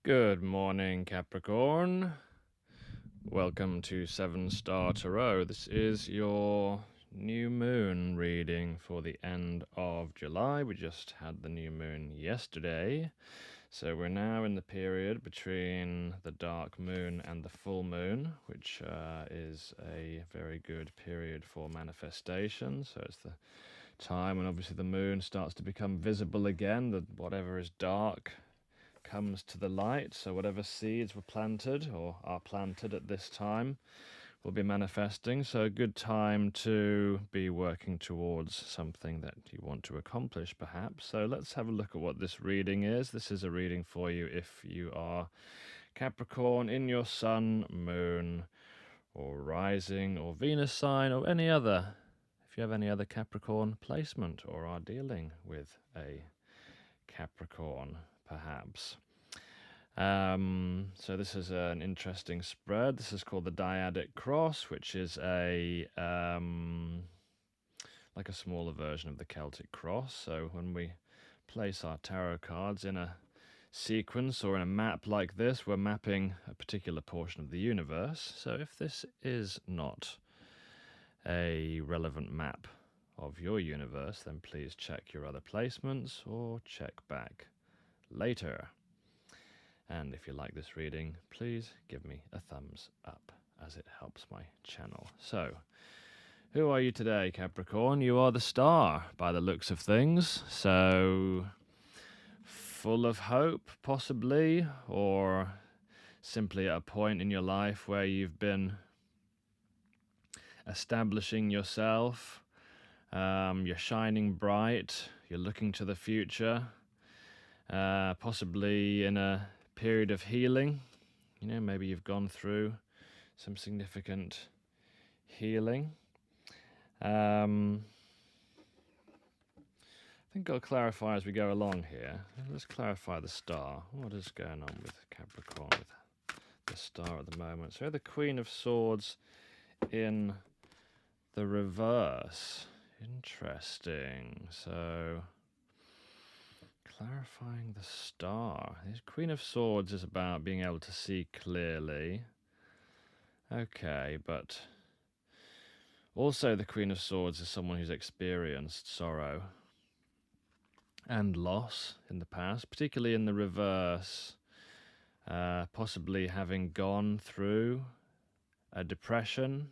Good morning, Capricorn. Welcome to 7-Star Tarot. This is your new moon reading for the end of July. We just had the new moon yesterday. So we're now in the period between the dark moon and the full moon, which is a very good period for manifestation. So it's the time when obviously the moon starts to become visible again, that whatever is dark comes to the light. So whatever seeds were planted or are planted at this time will be manifesting. So a good time to be working towards something that you want to accomplish, perhaps. So let's have a look at what this reading is. This is a reading for you if you are Capricorn in your sun, moon, or rising, or Venus sign, or any other. If you have any other Capricorn placement or are dealing with a Capricorn, perhaps. So this is an interesting spread. This is called the Dyadic Cross, which is a like a smaller version of the Celtic cross. So when we place our tarot cards in a sequence or in a map like this, we're mapping a particular portion of the universe. So if this is not a relevant map of your universe, then please check your other placements or check back later. And if you like this reading, please give me a thumbs up, as it helps my channel. So, who are you today, Capricorn? You are the star, by the looks of things. So, full of hope, possibly, or simply at a point in your life where you've been establishing yourself, you're shining bright, you're looking to the future, possibly in a period of healing. You know, maybe you've gone through some significant healing. I think I'll clarify as we go along here. Let's clarify the star. What is going on with Capricorn with the star at the moment? So the Queen of Swords in the reverse. Interesting. So clarifying the star. The Queen of Swords is about being able to see clearly. Okay, but also the Queen of Swords is someone who's experienced sorrow and loss in the past, particularly in the reverse, possibly having gone through a depression,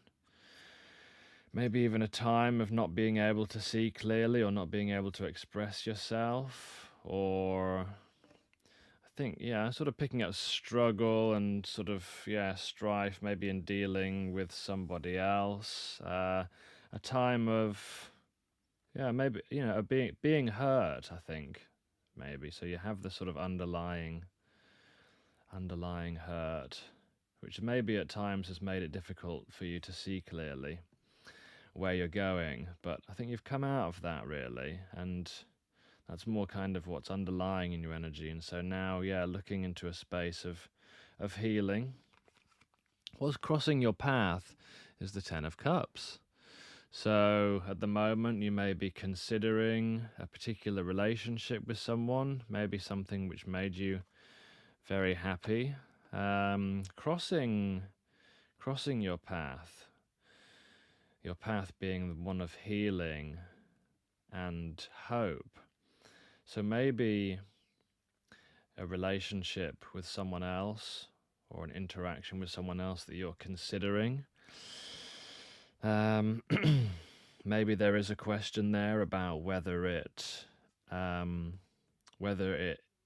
maybe even a time of not being able to see clearly or not being able to express yourself, or I think, sort of picking up struggle and sort of, strife, maybe in dealing with somebody else. A time of, maybe, being hurt, I think, maybe. So you have the sort of underlying hurt, which maybe at times has made it difficult for you to see clearly where you're going. But I think you've come out of that, really, and that's more kind of what's underlying in your energy. And so now, looking into a space of healing. What's crossing your path is the Ten of Cups. So at the moment, you may be considering a particular relationship with someone, maybe something which made you very happy. Crossing your path being one of healing and hope. So maybe a relationship with someone else or an interaction with someone else that you're considering. Maybe there is a question there about whether it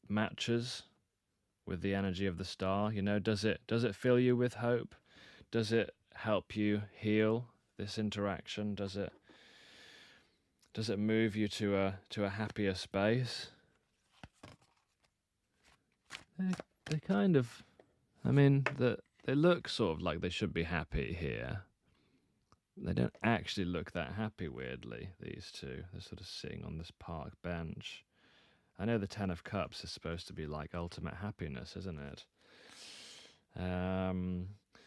matches with the energy of the star. You know, does it fill you with hope? Does it help you heal this interaction? Does it move you to a happier space? They kind of, I mean, they look sort of like they should be happy here. They don't actually look that happy, weirdly, these two. They're sort of sitting on this park bench. I know the Ten of Cups is supposed to be like ultimate happiness, isn't it?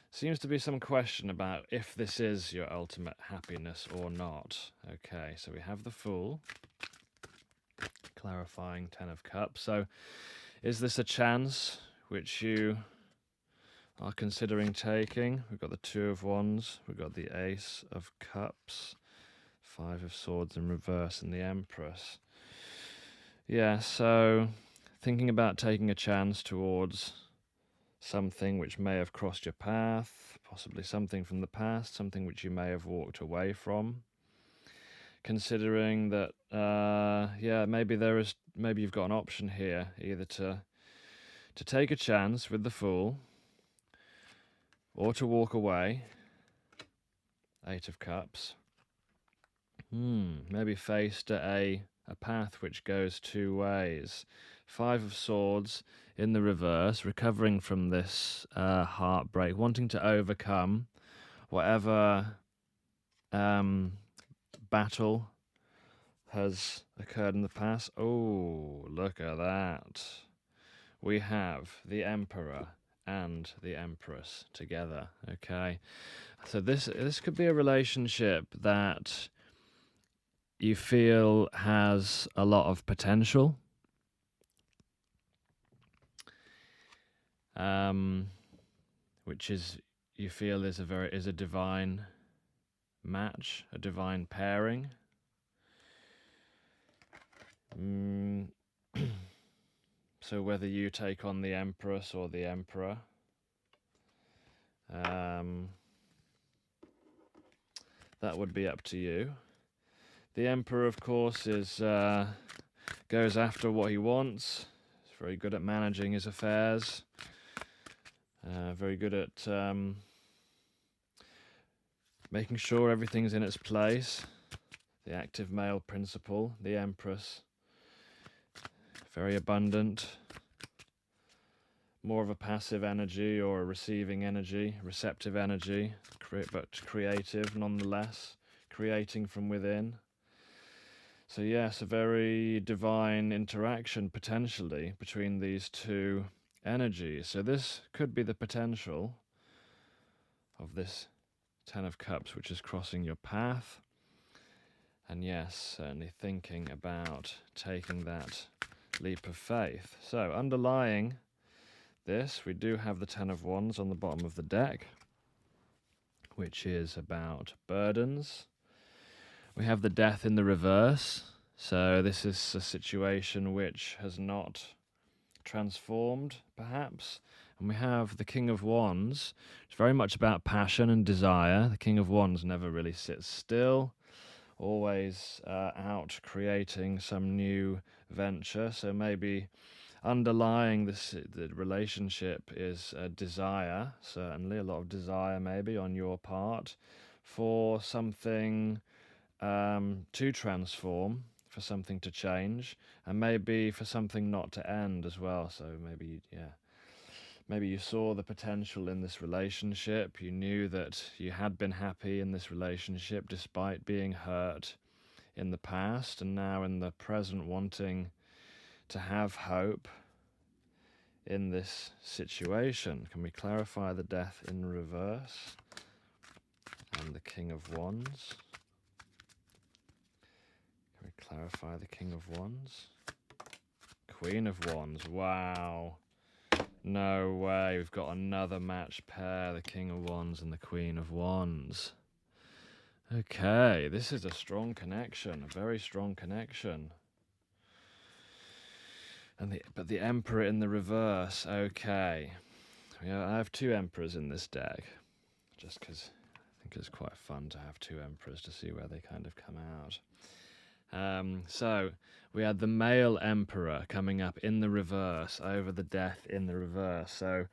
Seems to be some question about if this is your ultimate happiness or not. Okay, so we have the Fool, clarifying Ten of Cups. So is this a chance which you are considering taking. We've got the Two of Wands, we've got the Ace of Cups, Five of Swords in reverse, and the Empress. Yeah, so thinking about taking a chance towards something which may have crossed your path, possibly something from the past, something which you may have walked away from. Considering that, maybe you've got an option here, either to take a chance with the Fool, or to walk away. Eight of Cups. Maybe faced at a path which goes two ways. Five of Swords in the reverse, recovering from this heartbreak, wanting to overcome whatever battle has occurred in the past. Oh, look at that. We have the Emperor and the Empress together, okay? So this could be a relationship that you feel has a lot of potential. Which is, you feel is a divine match, a divine pairing. So whether you take on the Empress or the Emperor, that would be up to you. The Emperor, of course, goes after what he wants. He's very good at managing his affairs. Very good at making sure everything's in its place. The active male principle. The Empress, very abundant. More of a passive energy or a receiving energy, receptive energy, but creative nonetheless, creating from within. So yes, a very divine interaction potentially between these two energies. So this could be the potential of this Ten of Cups, which is crossing your path. And yes, certainly thinking about taking that leap of faith. So underlying this, we do have the Ten of Wands on the bottom of the deck, which is about burdens. We have the Death in the reverse. So this is a situation which has not transformed, perhaps. And we have the King of Wands. It's very much about passion and desire. The King of Wands never really sits still, always out creating some new venture. So maybe underlying the relationship is a desire, certainly a lot of desire maybe on your part for something to transform, for something to change, and maybe for something not to end as well. So maybe you saw the potential in this relationship. You knew that you had been happy in this relationship despite being hurt in the past, and now in the present wanting to have hope in this situation. Can we clarify the Death in reverse and the King of Wands? Can we clarify the King of Wands? Queen of Wands. Wow. No way. We've got another match pair, the King of Wands and the Queen of Wands. Okay, this is a strong connection, a very strong connection. But the Emperor in the reverse. Okay. Yeah, I have two Emperors in this deck, just because I think it's quite fun to have two Emperors to see where they kind of come out. So we had the male Emperor coming up in the reverse over the Death in the reverse. So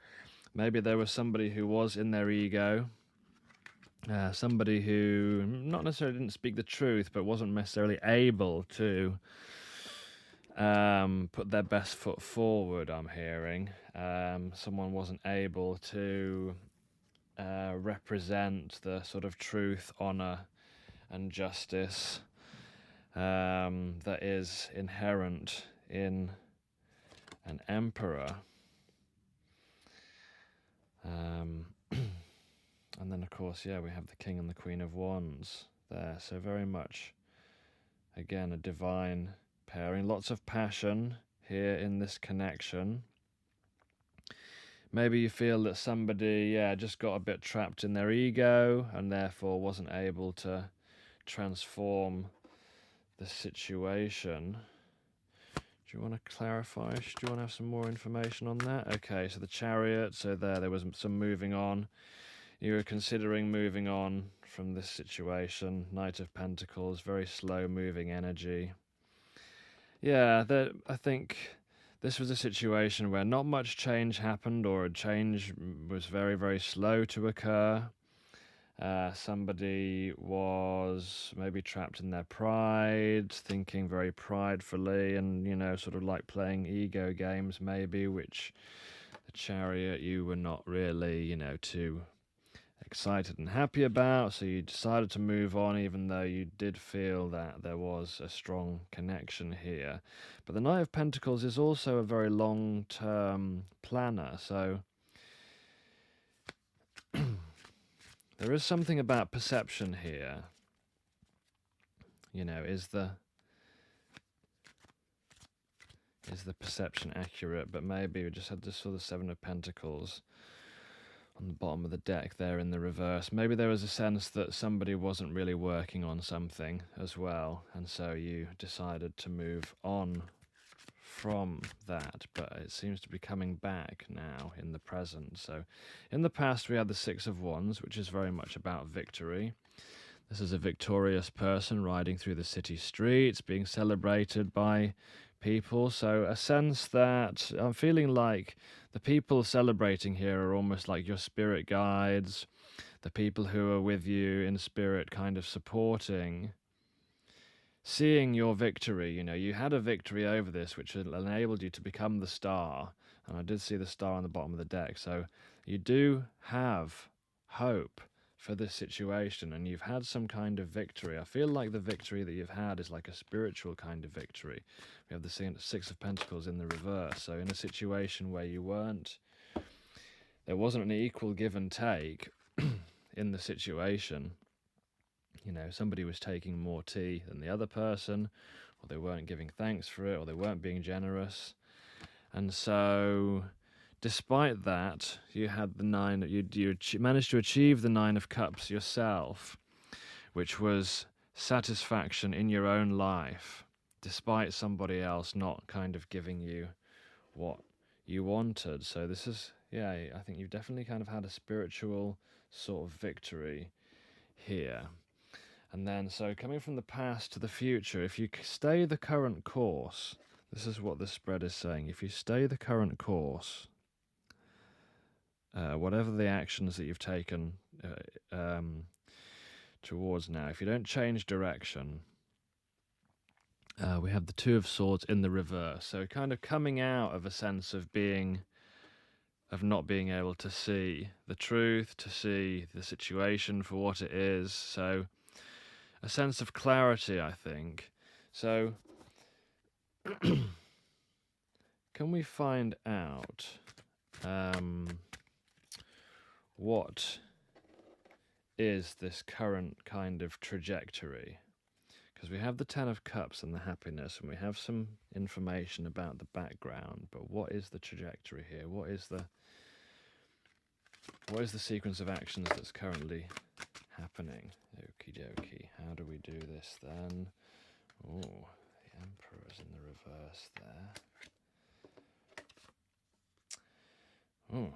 maybe there was somebody who was in their ego, somebody who not necessarily didn't speak the truth, but wasn't necessarily able to put their best foot forward, I'm hearing. Someone wasn't able to represent the sort of truth, honor, and justice that is inherent in an emperor. And then, of course, we have the King and the Queen of Wands there. So very much, again, a divine pairing. Lots of passion here in this connection. maybe you feel that somebody, just got a bit trapped in their ego and therefore wasn't able to transform the situation. Do you want to clarify? Do you want to have some more information on that? Okay, so the Chariot, so there was some moving on. You were considering moving on from this situation. Knight of Pentacles, very slow moving energy. Yeah, I think this was a situation where not much change happened, or a change was very, very slow to occur. Somebody was maybe trapped in their pride, thinking very pridefully, and, sort of like playing ego games, maybe, which the Chariot you were not really, too excited and happy about. So you decided to move on, even though you did feel that there was a strong connection here. But the Knight of Pentacles is also a very long-term planner, so there is something about perception here. Is the perception accurate? But maybe we just had this sort of Seven of Pentacles on the bottom of the deck there in the reverse. Maybe there was a sense that somebody wasn't really working on something as well, and so you decided to move on from that, but it seems to be coming back now in the present. So in the past we had the Six of Wands, which is very much about victory. This is a victorious person riding through the city streets, being celebrated by people. So a sense that I'm feeling like the people celebrating here are almost like your spirit guides, the people who are with you in spirit, kind of supporting, seeing your victory. You had a victory over this, which enabled you to become the star. And I did see the star on the bottom of the deck. So you do have hope for this situation, and you've had some kind of victory. I feel like the victory that you've had is like a spiritual kind of victory. We have the Six of Pentacles in the reverse. So in a situation where there wasn't an equal give and take in the situation, somebody was taking more tea than the other person, or they weren't giving thanks for it, or they weren't being generous. And so despite that, you had the nine. You managed to achieve the Nine of Cups yourself, which was satisfaction in your own life, despite somebody else not kind of giving you what you wanted. So this is, I think you've definitely kind of had a spiritual sort of victory here. And then, so coming from the past to the future, if you stay the current course, this is what the spread is saying. If you stay the current course, whatever the actions that you've taken towards now, if you don't change direction, we have the Two of Swords in the reverse. So kind of coming out of a sense of not being able to see the truth, to see the situation for what it is. So a sense of clarity, I think. So can we find out what is this current kind of trajectory? Because we have the Ten of Cups and the happiness, and we have some information about the background, but what is the trajectory here? What is the sequence of actions that's currently happening? Okie dokie. How do we do this then? Oh, the Emperor's in the reverse there. Oh.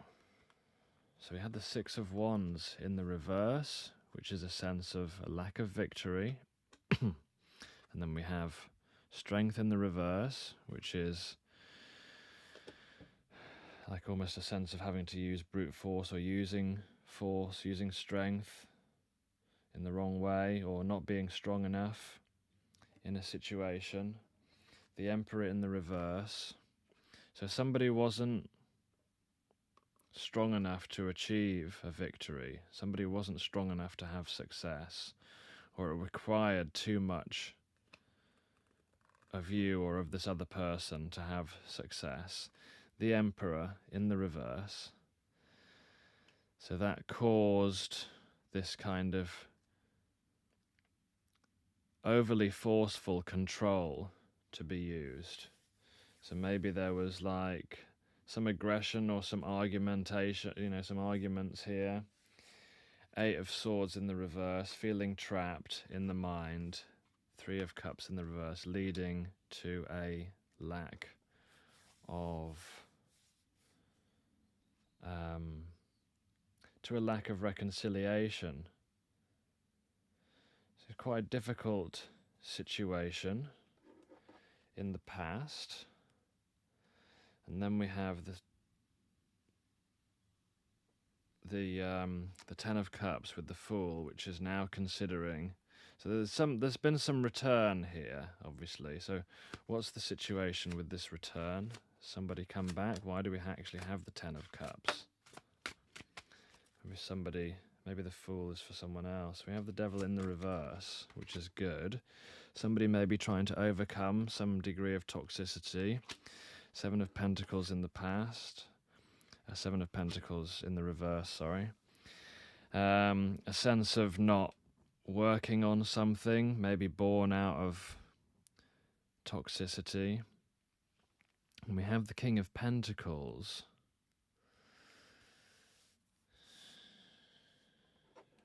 So we had the Six of Wands in the reverse, which is a sense of a lack of victory. And then we have Strength in the reverse, which is like almost a sense of having to use brute force, or using force, using strength in the wrong way, or not being strong enough in a situation. The Emperor in the reverse. So somebody wasn't strong enough to achieve a victory. Somebody wasn't strong enough to have success, or it required too much of you or of this other person to have success. The Emperor in the reverse. So that caused this kind of overly forceful control to be used. So maybe there was like some aggression or some argumentation, some arguments here. Eight of Swords in the reverse, feeling trapped in the mind. Three of Cups in the reverse, leading to a lack of reconciliation. So it's quite a difficult situation in the past. And then we have the Ten of Cups with the Fool, which is now considering. So there's been some return here, obviously. So what's the situation with this return? Somebody come back? Why do we actually have the Ten of Cups? Maybe the Fool is for someone else. We have the Devil in the reverse, which is good. Somebody may be trying to overcome some degree of toxicity. Seven of Pentacles in the past. Seven of Pentacles in the reverse, sorry. A sense of not working on something, maybe born out of toxicity. And we have the King of Pentacles.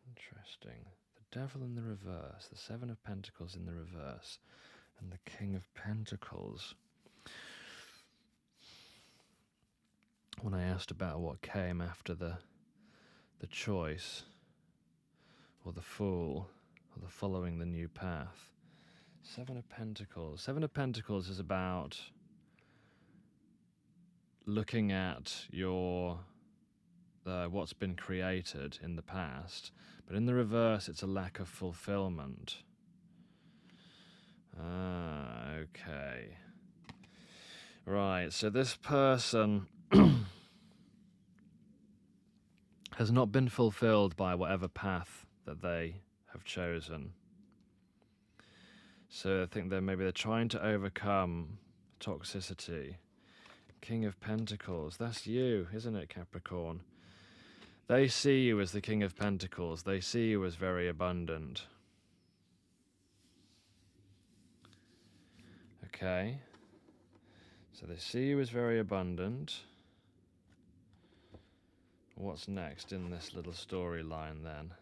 Interesting. The Devil in the reverse, the Seven of Pentacles in the reverse, and the King of Pentacles. When I asked about what came after the choice, or the Fool, or the following the new path. Seven of Pentacles. Seven of Pentacles is about looking at your what's been created in the past, but in the reverse, it's a lack of fulfillment. Okay. Right, so this person has not been fulfilled by whatever path that they have chosen. So I think that maybe they're trying to overcome toxicity. King of Pentacles, that's you, isn't it, Capricorn? They see you as the King of Pentacles. They see you as very abundant. Okay. So they see you as very abundant. What's next in this little storyline then?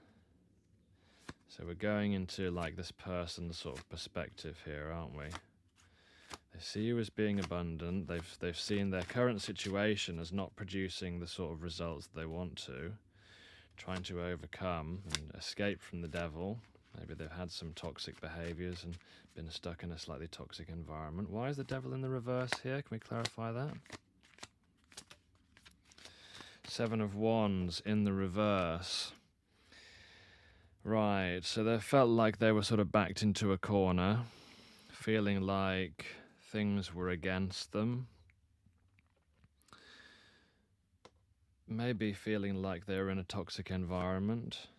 So we're going into like this person's sort of perspective here, aren't we? They see you as being abundant. They've seen their current situation as not producing the sort of results they want to, trying to overcome and escape from the devil. Maybe they've had some toxic behaviors and been stuck in a slightly toxic environment. Why is the devil in the reverse here? Can we clarify that? Seven of Wands in the reverse. Right, so they felt like they were sort of backed into a corner, feeling like things were against them. Maybe feeling like they were in a toxic environment.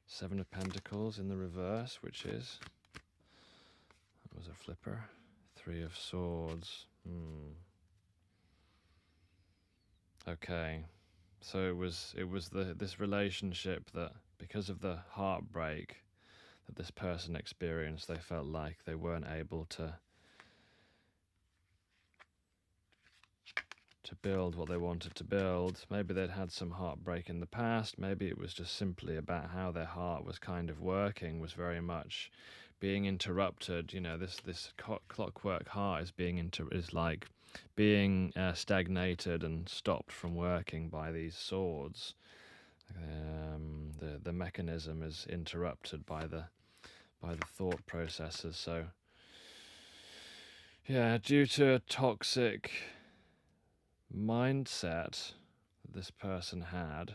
Seven of Pentacles in the reverse, which is... that was a flipper. Three of Swords. Okay. So it was this relationship that, because of the heartbreak that this person experienced, they felt like they weren't able to build what they wanted to build. Maybe they'd had some heartbreak in the past. Maybe it was just simply about how their heart was kind of working, was very much being interrupted. You know, this clockwork heart is is like being stagnated and stopped from working by these swords. The mechanism is interrupted by the thought processes. So yeah, due to a toxic mindset that this person had,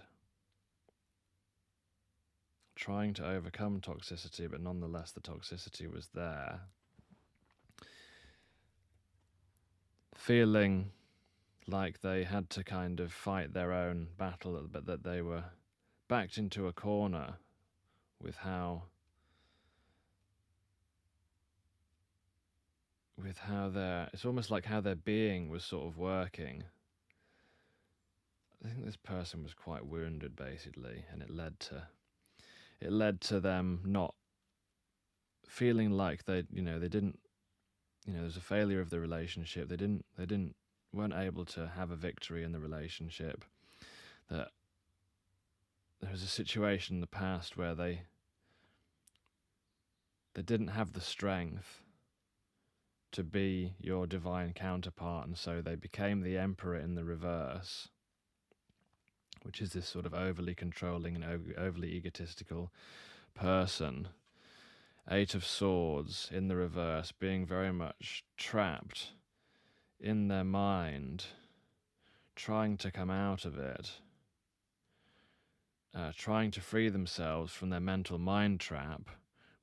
trying to overcome toxicity, but nonetheless the toxicity was there, feeling like they had to kind of fight their own battle, but that they were backed into a corner with how it's almost like how their being was sort of working. I think this person was quite wounded, basically, and it led to them not feeling like they didn't, there's a failure of the relationship. They didn't weren't able to have a victory in the relationship, that there was a situation in the past where they didn't have the strength to be your divine counterpart, and so they became the emperor in the reverse, which is this sort of overly controlling and overly egotistical person. 8 of Swords in the reverse, being very much trapped in their mind, trying to come out of it, trying to free themselves from their mental mind trap,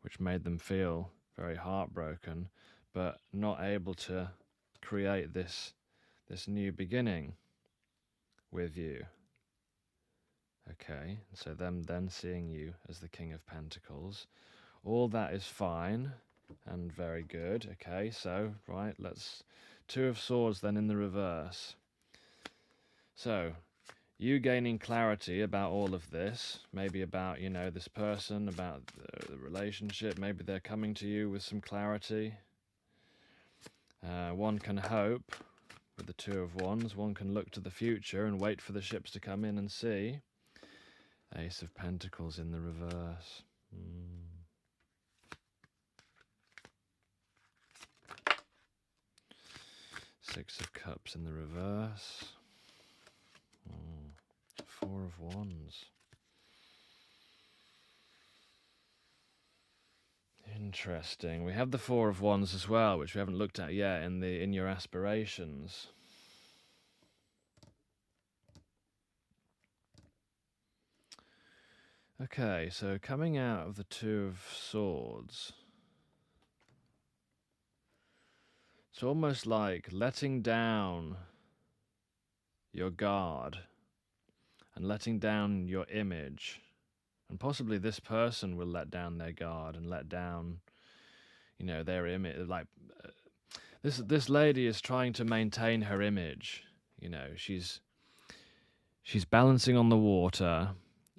which made them feel very heartbroken, but not able to create this new beginning with you. Okay, so them then seeing you as the King of Pentacles. All that is fine and very good. Okay, so, right, let's... 2 of Swords then in the reverse. So, you gaining clarity about all of this, maybe about, this person, about the relationship, maybe they're coming to you with some clarity. One can hope with the 2 of Wands, one can look to the future and wait for the ships to come in and see. Ace of Pentacles in the reverse. 6 of Cups in the reverse. 4 of Wands. Interesting. We have the 4 of Wands as well, which we haven't looked at yet in your aspirations. Okay, so coming out of the 2 of Swords, it's almost like letting down your guard and letting down your image. And possibly this person will let down their guard and let down, their image. Like, this lady is trying to maintain her image. She's balancing on the water,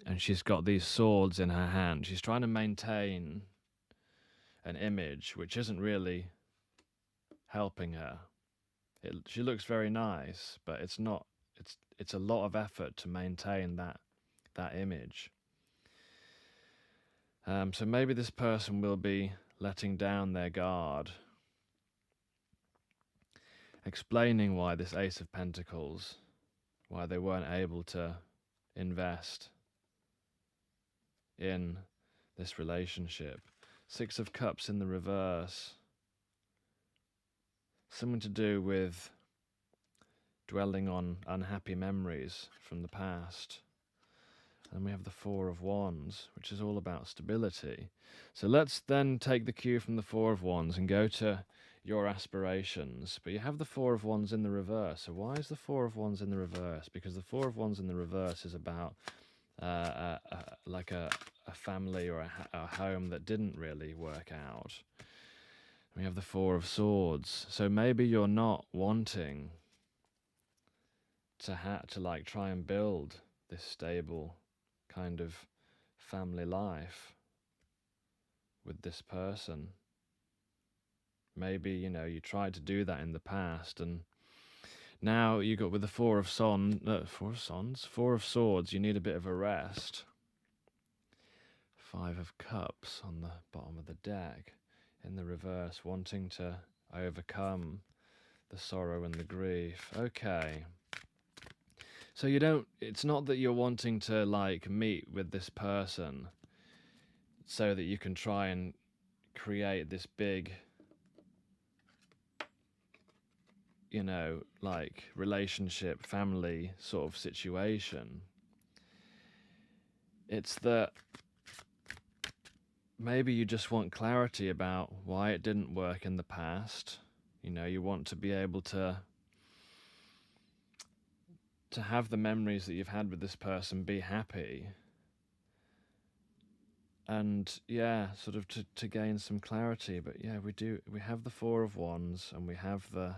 and she's got these swords in her hand. She's trying to maintain an image which isn't really helping her. She looks very nice, but it's not. It's a lot of effort to maintain that image. So maybe this person will be letting down their guard, explaining why this Ace of Pentacles, why they weren't able to invest in this relationship. 6 of Cups in the reverse. Something to do with dwelling on unhappy memories from the past. And we have the 4 of Wands, which is all about stability. So let's then take the cue from the 4 of Wands and go to your aspirations. But you have the 4 of Wands in the reverse. So why is the 4 of Wands in the reverse? Because the 4 of Wands in the reverse is about like a family or a home that didn't really work out. We have the 4 of Swords. So maybe you're not wanting to like try and build this stable kind of family life with this person. Maybe, you tried to do that in the past, and now you got with the 4 of Swords, you need a bit of a rest. 5 of Cups on the bottom of the deck in the reverse, wanting to overcome the sorrow and the grief. Okay. So it's not that you're wanting to like meet with this person so that you can try and create this big, like relationship, family sort of situation. It's that maybe you just want clarity about why it didn't work in the past. You want to be able to have the memories that you've had with this person be happy. And sort of to gain some clarity. But we have the 4 of Wands, and we have the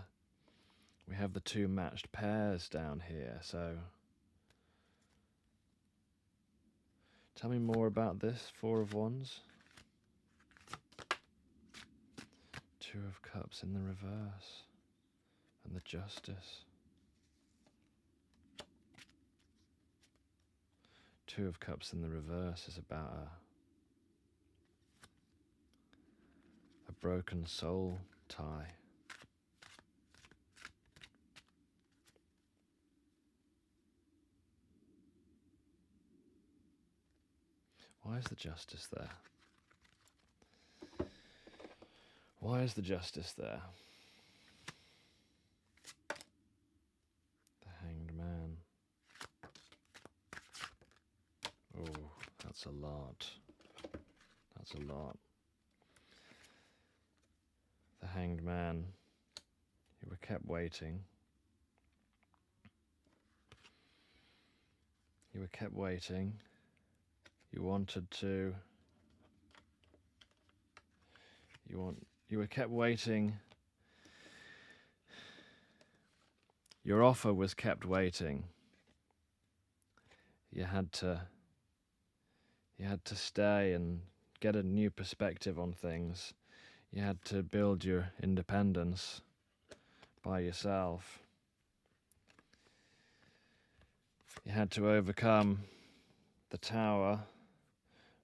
2 matched pairs down here. So tell me more about this 4 of Wands. 2 of Cups in the reverse, and the Justice. Two of Cups in the reverse is about a broken soul tie. Why is the Justice there? Why is the Justice there? The Hanged Man. Oh, that's a lot. That's a lot. The Hanged Man. You were kept waiting. You were kept waiting. You wanted to... You were kept waiting. Your offer was kept waiting. You had to stay and get a new perspective on things. You had to build your independence by yourself. You had to overcome the tower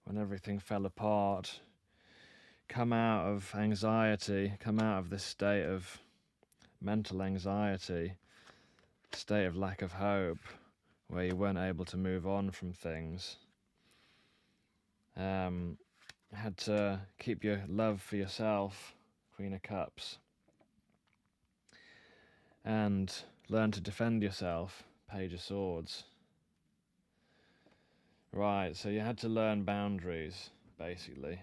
when everything fell apart. Come out of anxiety, come out of this state of mental anxiety, state of lack of hope, where you weren't able to move on from things. Had to keep your love for yourself, Queen of Cups, and learn to defend yourself, Page of Swords. Right, so you had to learn boundaries, basically.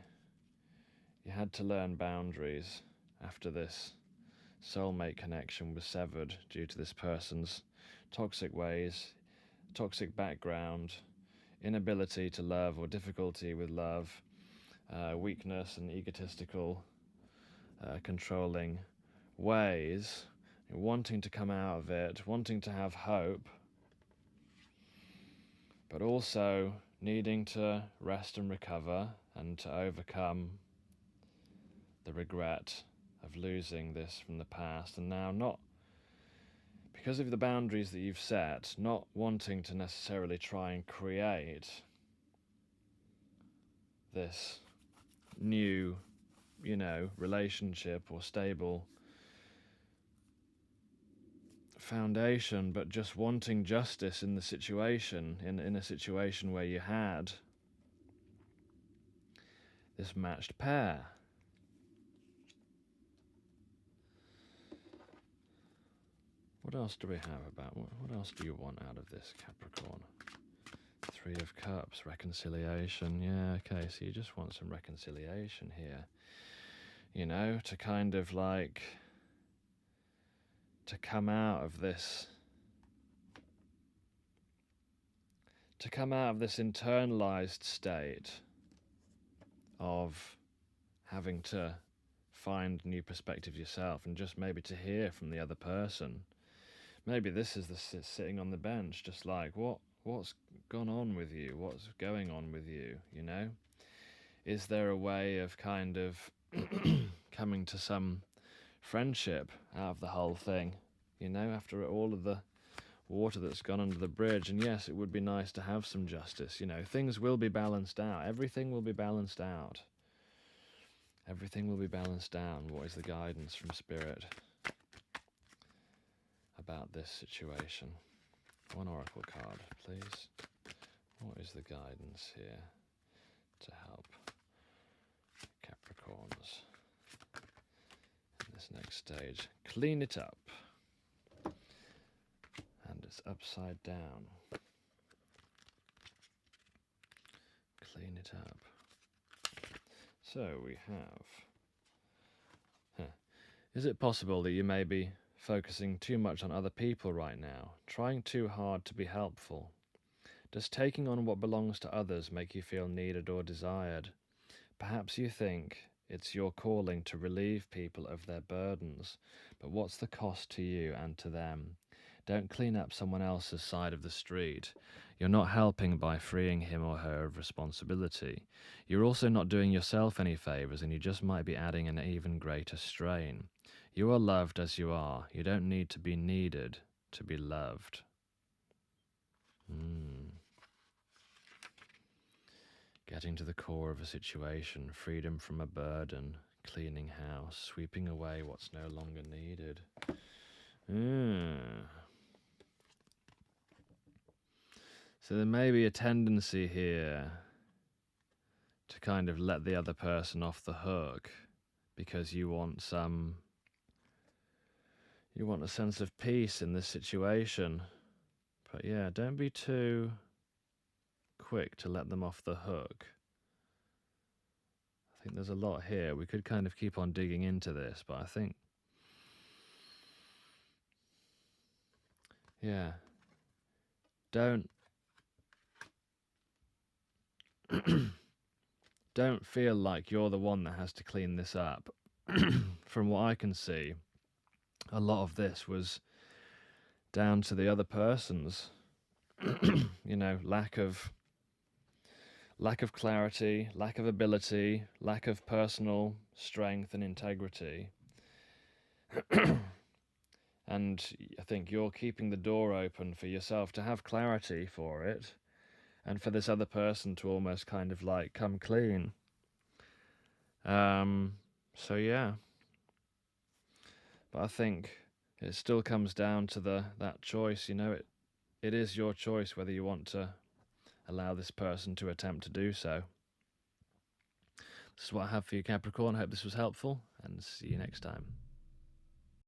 You had to learn boundaries after this soulmate connection was severed due to this person's toxic ways, toxic background, inability to love or difficulty with love, weakness and egotistical, controlling ways, wanting to come out of it, wanting to have hope, but also needing to rest and recover and to overcome the regret of losing this from the past, and now not, because of the boundaries that you've set, not wanting to necessarily try and create this new, relationship or stable foundation, but just wanting justice in the situation, in a situation where you had this matched pair. What else do we have about, what else do you want out of this, Capricorn? Three of Cups, reconciliation. Yeah, okay, so you just want some reconciliation here. To kind of like, to come out of this, internalized state of having to find new perspectives yourself, and just maybe to hear from the other person. Maybe this is the sitting on the bench, just like, what's gone on with you? What's going on with you, Is there a way of kind of coming to some friendship out of the whole thing, after all of the water that's gone under the bridge? And yes, it would be nice to have some justice, things will be balanced out. Everything will be balanced out. Everything will be balanced down. What is the guidance from Spirit about this situation? One oracle card, please. What is the guidance here to help Capricorns in this next stage? Clean it up. And it's upside down. Clean it up. So we have... Is it possible that you may be focusing too much on other people right now, trying too hard to be helpful? Does taking on what belongs to others make you feel needed or desired? Perhaps you think it's your calling to relieve people of their burdens, but what's the cost to you and to them? Don't clean up someone else's side of the street. You're not helping by freeing him or her of responsibility. You're also not doing yourself any favors, and you just might be adding an even greater strain. You are loved as you are. You don't need to be needed to be loved. getting to the core of a situation, freedom from a burden, cleaning house, sweeping away what's no longer needed. So there may be a tendency here to kind of let the other person off the hook because you want a sense of peace in this situation. But yeah, don't be too quick to let them off the hook. I think there's a lot here. We could kind of keep on digging into this, but I think, yeah, don't don't feel like you're the one that has to clean this up. From what I can see, a lot of this was down to the other person's lack of clarity, lack of ability, lack of personal strength and integrity. And I think you're keeping the door open for yourself to have clarity for it, and for this other person to almost kind of like come clean. So yeah. But I think it still comes down to that choice, it is your choice whether you want to allow this person to attempt to do so. This is what I have for you, Capricorn. I hope this was helpful, and see you next time.